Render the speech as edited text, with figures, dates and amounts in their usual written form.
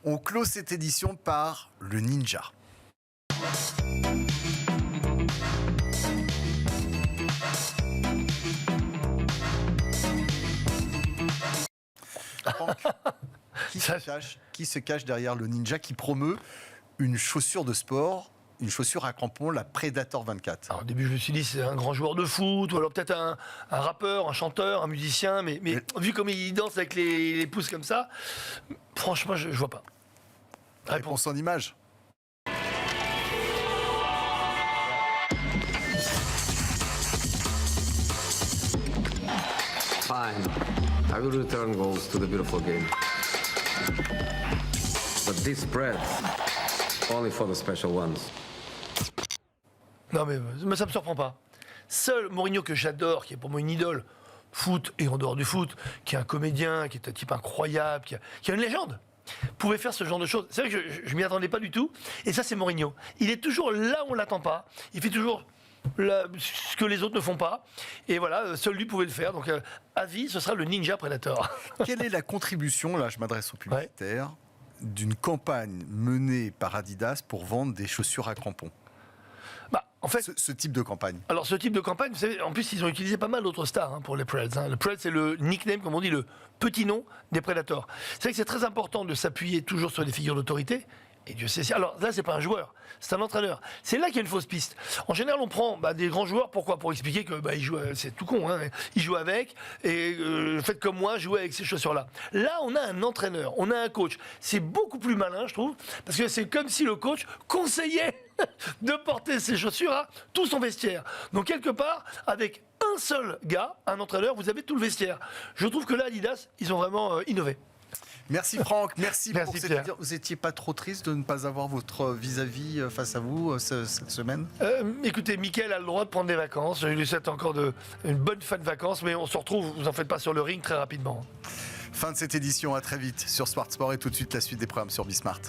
On clôt cette édition par le Ninja. Franck, qui se cache derrière le Ninja qui promeut une chaussure de sport, une chaussure à crampons, la Predator 24? Alors, au début, je me suis dit, c'est un grand joueur de foot, ou alors peut-être un rappeur, un chanteur, un musicien, mais vu comme il danse avec les pouces comme ça, franchement, je vois pas. Réponse en image. Fine. I will return goals to the beautiful game. But this spread, only for the special ones. Non, mais ça me surprend pas. Seul Mourinho, que j'adore, qui est pour moi une idole, foot et en dehors du foot, qui est un comédien, qui est un type incroyable, qui a une légende, pouvait faire ce genre de choses. C'est vrai que je m'y attendais pas du tout. Et ça, c'est Mourinho. Il est toujours là où on l'attend pas. Il fait toujours ce que les autres ne font pas. Et voilà, seul lui pouvait le faire. Donc, à vie, ce sera le Ninja Predator. Quelle est la contribution, là je m'adresse aux publicitaires, d'une campagne menée par Adidas pour vendre des chaussures à crampons? En fait, ce type de campagne. Alors, ce type de campagne, vous savez, en plus, ils ont utilisé pas mal d'autres stars pour les Preds. Le Pred, c'est le nickname, comme on dit, le petit nom des Predators. C'est vrai que c'est très important de s'appuyer toujours sur des figures d'autorité. Et Dieu sait. Alors là, c'est pas un joueur, c'est un entraîneur. C'est là qu'il y a une fausse piste. En général, on prend des grands joueurs. Pourquoi? Pour expliquer que ils jouent. C'est tout con. Ils jouent avec. Et faites comme moi, jouez avec ces chaussures-là. Là, on a un entraîneur, on a un coach. C'est beaucoup plus malin, je trouve, parce que c'est comme si le coach conseillait de porter ses chaussures à tout son vestiaire. Donc quelque part, avec un seul gars, un entraîneur, vous avez tout le vestiaire. Je trouve que là, Adidas, ils ont vraiment innové. Merci Franck, merci pour cette Pierre. vidéo. Vous n'étiez pas trop triste de ne pas avoir votre vis-à-vis face à vous cette semaine? Écoutez, Mickaël a le droit de prendre des vacances. Je lui souhaite encore une bonne fin de vacances, mais on se retrouve, vous en faites pas, sur le ring très rapidement. Fin de cette édition, à très vite sur Smart Sport et tout de suite la suite des programmes sur Bismart.